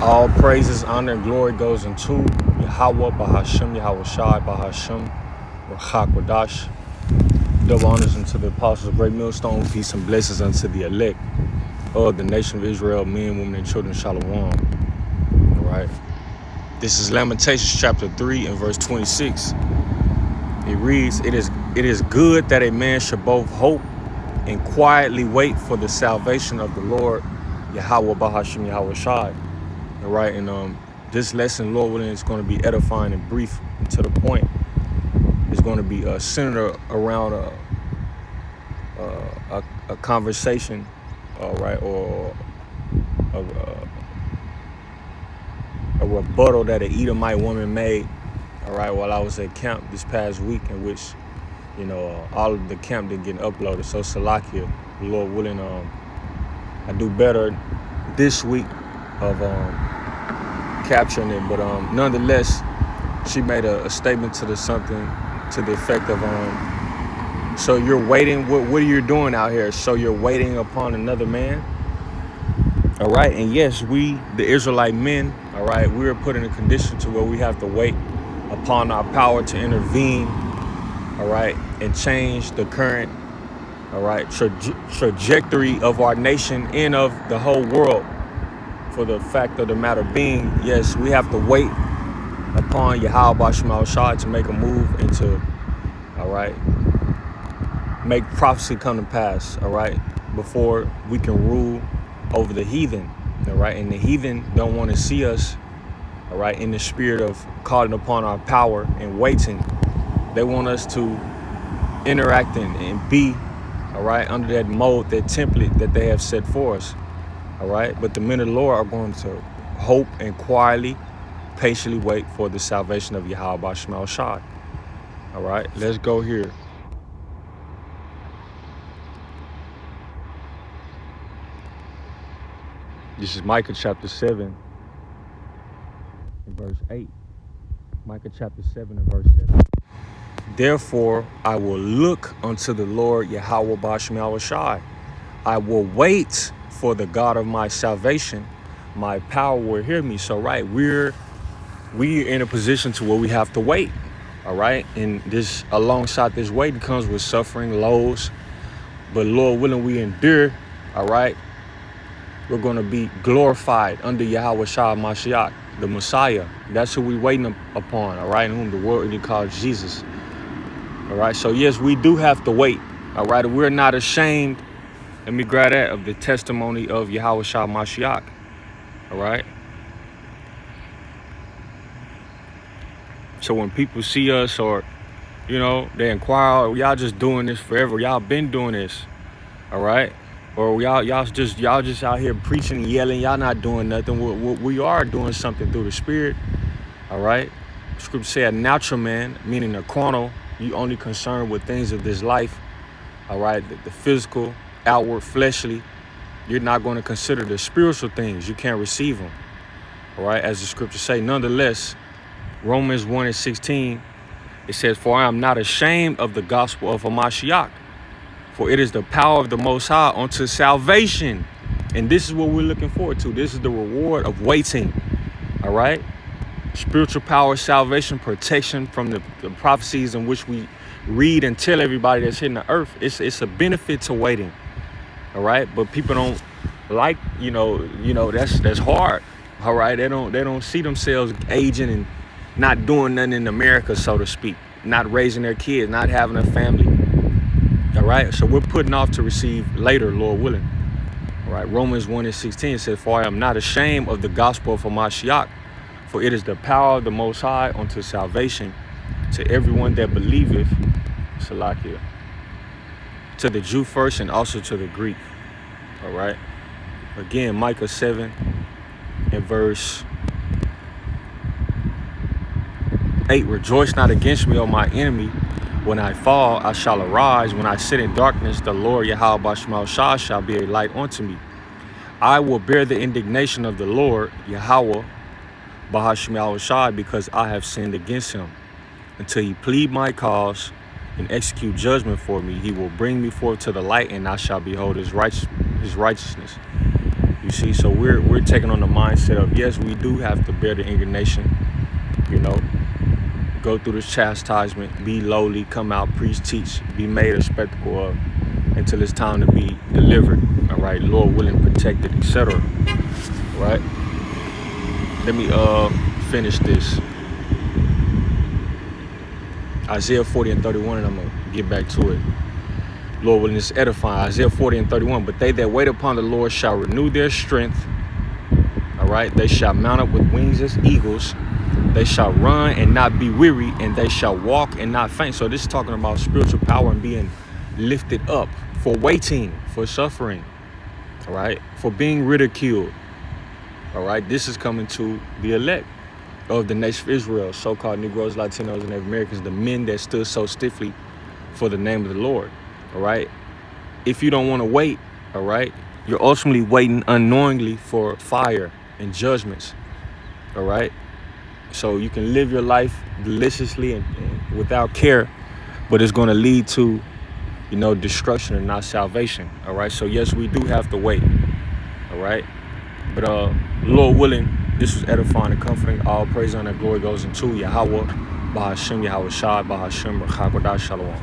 All praises, honor, and glory goes into Yahweh, Bahashem, Yahweh Shai, Bahashem, Rachakwadash. Double honors unto the apostles of Great Millstone. Peace and blessings unto the elect of the nation of Israel, men, women, and children. Shalom. All right. This is Lamentations chapter 3 and verse 26. It reads, It is good that a man should both hope and quietly wait for the salvation of the Lord, Yahweh, Bahashem, Yahweh Shai. All right, and this lesson, Lord willing, is going to be edifying and brief and to the point. It's going to be centered around a conversation, all right, or a rebuttal that an Edomite woman made, all right, while I was at camp this past week, in which, you know, all of the camp didn't get uploaded. So Salakia, Lord willing, I do better this week of capturing it, but nonetheless, she made a statement to something to the effect of so you're waiting, what are you doing out here? So you're waiting upon another man? All right, and yes, we, the Israelite men, all right, we are put in a condition to where we have to wait upon our power to intervene, all right, and change the current, all right, trajectory of our nation and of the whole world. For the fact of the matter being, yes, we have to wait upon Yahweh Bashmal Shah to make a move and to, all right, make prophecy come to pass, all right, before we can rule over the heathen, all right? And the heathen don't want to see us, all right, in the spirit of calling upon our power and waiting. They want us to interact and be, all right, under that mold, that template that they have set for us. All right, but the men of the Lord are going to hope and quietly, patiently wait for the salvation of Yahweh Bashmal Shai. All right, let's go here. This is Micah chapter 7 and verse 8. Micah chapter 7 and verse 7. Therefore, I will look unto the Lord Yahweh Bashmal Shai. I will wait for the God of my salvation. My power will hear me. So right, we're in a position to where we have to wait. All right, and this, alongside this waiting, comes with suffering, lows, but Lord willing, we endure. All right, we're going to be glorified under Yahweh Shah Mashiach, the Messiah. That's who we're waiting upon. All right, in whom the world really calls Jesus. All right, so yes, we do have to wait. All right, we're not ashamed. Let me grab that, of the testimony of Yahweh Shah Mashiach. All right. So when people see us, or, you know, they inquire, oh, y'all just doing this forever. Y'all been doing this. All right. Or y'all just out here preaching and yelling. Y'all not doing nothing. We are doing something through the spirit. All right. Scripture say a natural man, meaning the carnal, you only concerned with things of this life. All right. The physical, outward, fleshly. You're not going to consider the spiritual things. You can't receive them. All right. As the scriptures say, nonetheless, Romans 1 and 16, it says, for I am not ashamed of the gospel of Hamashiach, for it is the power of the Most High unto salvation. And this is what we're looking forward to. This is the reward of waiting. All right. Spiritual power, salvation, protection from the prophecies in which we read and tell everybody that's hitting the earth. It's a benefit to waiting. All right, but people don't like, you know, that's hard. All right, they don't see themselves aging and not doing nothing in America, so to speak, not raising their kids, not having a family. All right, so we're putting off to receive later, Lord willing. All right, Romans 1 and 16 says, for I am not ashamed of the gospel of Hamashiach, for it is the power of the Most High unto salvation to everyone that believeth. Salakia. To the Jew first and also to the Greek. All right. Again, Micah 7 and verse 8. Rejoice not against me, O my enemy. When I fall, I shall arise. When I sit in darkness, the Lord Yahweh Bashmal Shah shall be a light unto me. I will bear the indignation of the Lord Yahweh Bahashmal Shah, because I have sinned against him. Until he plead my cause and execute judgment for me, he will bring me forth to the light, and I shall behold his righteousness. You see, so we're taking on the mindset of, yes, we do have to bear the indignation, you know, go through this chastisement, be lowly, come out, preach, teach, be made a spectacle of until it's time to be delivered. All right, Lord willing, protected, etc. Right? Let me finish this. Isaiah 40 and 31, and I'm gonna get back to it. Lord willing, it's edifying. Isaiah 40 and 31. But they that wait upon the Lord shall renew their strength. All right, they shall mount up with wings as eagles. They shall run and not be weary, and they shall walk and not faint. So this is talking about spiritual power and being lifted up for waiting, for suffering, all right, for being ridiculed. All right, this is coming to the elect of the nation of Israel, so-called Negroes, Latinos, and Native Americans, the men that stood so stiffly for the name of the Lord. All right, if you don't want to wait, all right, you're ultimately waiting unknowingly for fire and judgments. All right, so you can live your life deliciously and without care, but it's going to lead to, you know, destruction and not salvation. All right, so yes, we do have to wait. All right, but Lord willing, this was edifying and comforting. All praise and glory goes into Yahweh, Bahashem, Yahweh Shai, Bahashem, Chakodah, Shalom.